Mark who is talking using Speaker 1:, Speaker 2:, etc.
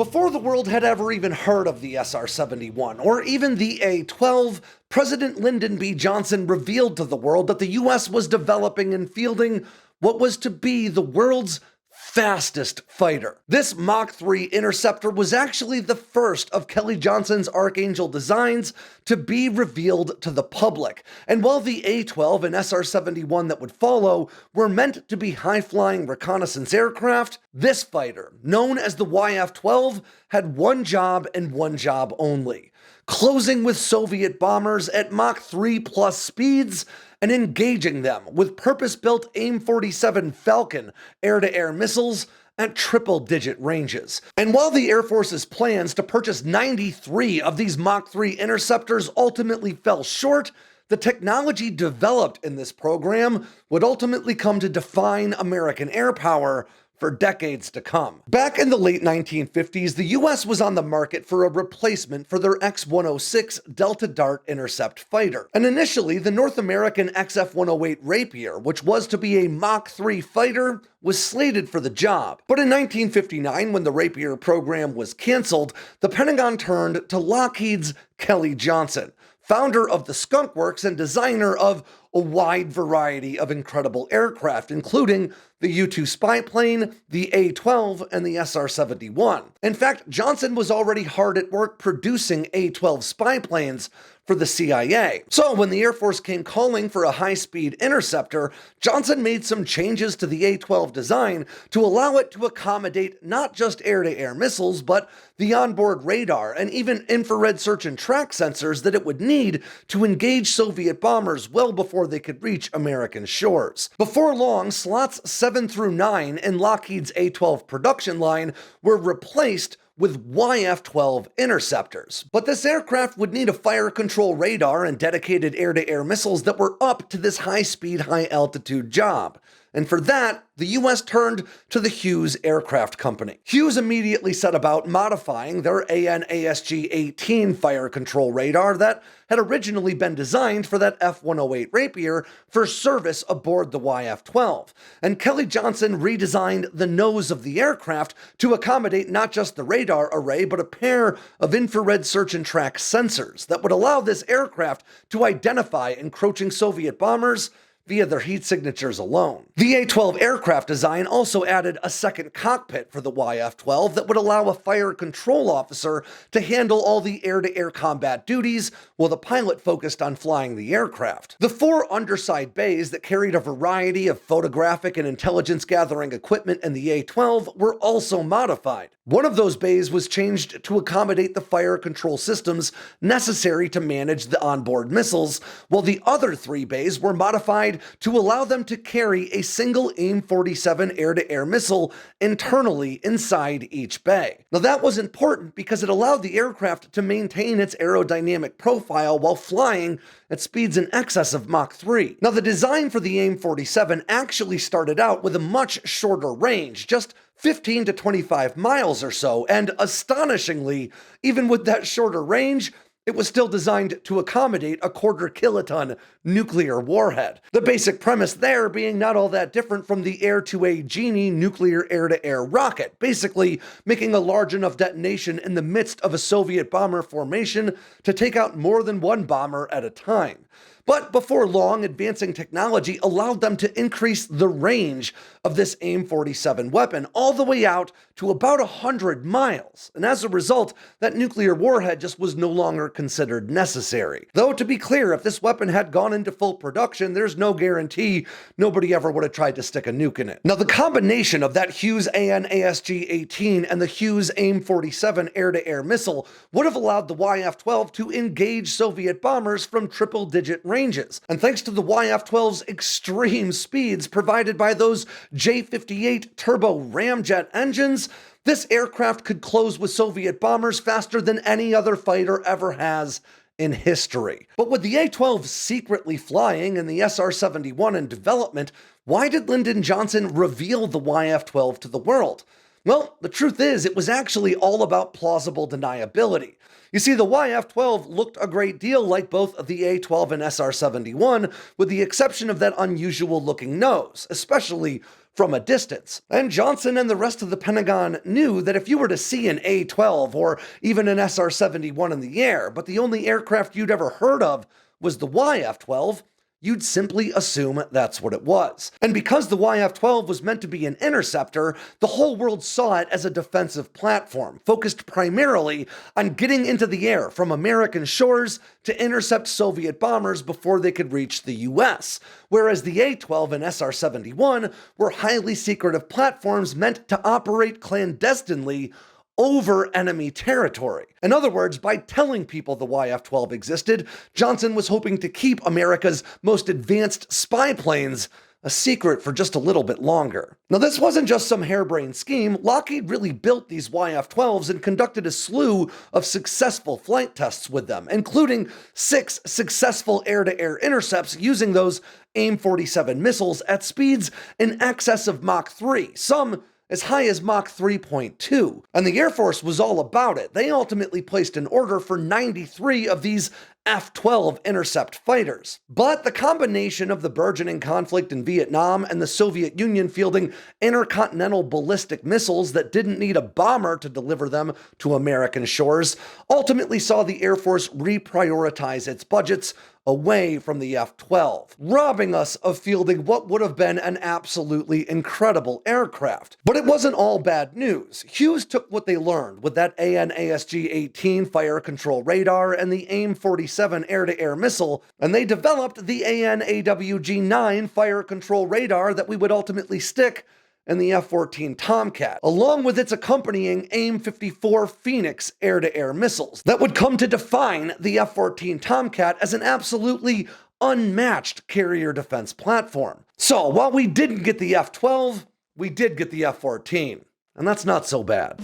Speaker 1: Before the world had ever even heard of the SR-71 or even the A-12, President Lyndon B. Johnson revealed to the world that the US was developing and fielding what was to be the world's fastest fighter. This Mach 3 interceptor was actually the first of Kelly Johnson's Archangel designs to be revealed to the public. And while the A-12 and SR-71 that would follow were meant to be high-flying reconnaissance aircraft, this fighter, known as the YF-12, had one job and one job only: closing with Soviet bombers at Mach 3 plus speeds and engaging them with purpose-built AIM-47 Falcon air-to-air missiles at triple-digit ranges. And while the Air Force's plans to purchase 93 of these Mach 3 interceptors ultimately fell short, the technology developed in this program would ultimately come to define American air power for decades to come. Back in the late 1950s, the US was on the market for a replacement for their X-106 Delta Dart intercept fighter. And initially, the North American XF-108 Rapier, which was to be a Mach 3 fighter, was slated for the job. But in 1959, when the Rapier program was canceled, the Pentagon turned to Lockheed's Kelly Johnson, founder of the Skunk Works and designer of a wide variety of incredible aircraft, including the U-2 spy plane, the A-12, and the SR-71. In fact, Johnson was already hard at work producing A-12 spy planes for the CIA. So when the Air Force came calling for a high-speed interceptor, Johnson made some changes to the A-12 design to allow it to accommodate not just air-to-air missiles, but the onboard radar and even infrared search and track sensors that it would need to engage Soviet bombers well before they could reach American shores. Before long, slots 7 through 9 in Lockheed's A-12 production line were replaced with YF-12 interceptors. But this aircraft would need a fire control radar and dedicated air-to-air missiles that were up to this high-speed, high-altitude job. And for that, the US turned to the Hughes Aircraft Company. Hughes immediately set about modifying their AN/ASG-18 fire control radar that had originally been designed for that F-108 Rapier for service aboard the YF-12. And Kelly Johnson redesigned the nose of the aircraft to accommodate not just the radar array, but a pair of infrared search and track sensors that would allow this aircraft to identify encroaching Soviet bombers via their heat signatures alone. The A-12 aircraft design also added a second cockpit for the YF-12 that would allow a fire control officer to handle all the air-to-air combat duties while the pilot focused on flying the aircraft. The 4 underside bays that carried a variety of photographic and intelligence gathering equipment in the A-12 were also modified. One of those bays was changed to accommodate the fire control systems necessary to manage the onboard missiles, while the other 3 bays were modified to allow them to carry a single AIM-47 air-to-air missile internally inside each bay. Now that was important because it allowed the aircraft to maintain its aerodynamic profile while flying at speeds in excess of Mach 3. Now the design for the AIM-47 actually started out with a much shorter range, just 15 to 25 miles or so, and astonishingly, even with that shorter range, it was still designed to accommodate a quarter-kiloton nuclear warhead. The basic premise there being not all that different from the Air-to-A Genie nuclear air-to-air rocket, basically making a large enough detonation in the midst of a Soviet bomber formation to take out more than one bomber at a time. But before long, advancing technology allowed them to increase the range of this AIM-47 weapon all the way out to about 100 miles. And as a result, that nuclear warhead just was no longer considered necessary. Though, to be clear, if this weapon had gone into full production, there's no guarantee nobody ever would have tried to stick a nuke in it. Now, the combination of that Hughes AN/ASG-18 and the Hughes AIM-47 air-to-air missile would have allowed the YF-12 to engage Soviet bombers from triple-digit ranges. And thanks to the YF-12's extreme speeds provided by those J-58 turbo ramjet engines, this aircraft could close with Soviet bombers faster than any other fighter ever has in history. But with the A-12 secretly flying and the SR-71 in development, why did Lyndon Johnson reveal the YF-12 to the world? Well, the truth is, it was actually all about plausible deniability. You see, the YF-12 looked a great deal like both the A-12 and SR-71, with the exception of that unusual-looking nose, especially from a distance. And Johnson and the rest of the Pentagon knew that if you were to see an A-12 or even an SR-71 in the air, but the only aircraft you'd ever heard of was the YF-12, you'd simply assume that's what it was. And because the YF-12 was meant to be an interceptor, the whole world saw it as a defensive platform, focused primarily on getting into the air from American shores to intercept Soviet bombers before they could reach the US, whereas the A-12 and SR-71 were highly secretive platforms meant to operate clandestinely over enemy territory. In other words, by telling people the YF-12 existed, Johnson was hoping to keep America's most advanced spy planes a secret for just a little bit longer. Now, this wasn't just some harebrained scheme. Lockheed really built these YF-12s and conducted a slew of successful flight tests with them, including 6 successful air-to-air intercepts using those AIM-47 missiles at speeds in excess of Mach 3, some as high as Mach 3.2. And the Air Force was all about it. They ultimately placed an order for 93 of these F-12 intercept fighters. But the combination of the burgeoning conflict in Vietnam and the Soviet Union fielding intercontinental ballistic missiles that didn't need a bomber to deliver them to American shores ultimately saw the Air Force reprioritize its budgets away from the F-12, robbing us of fielding what would have been an absolutely incredible aircraft. But it wasn't all bad news. Hughes took what they learned with that AN/ASG-18 fire control radar and the AIM-47 air-to-air missile, and they developed the AN/AWG-9 fire control radar that we would ultimately stick in the F-14 Tomcat, along with its accompanying AIM-54 Phoenix air-to-air missiles that would come to define the F-14 Tomcat as an absolutely unmatched carrier defense platform. So while we didn't get the F-12, we did get the F-14, and that's not so bad.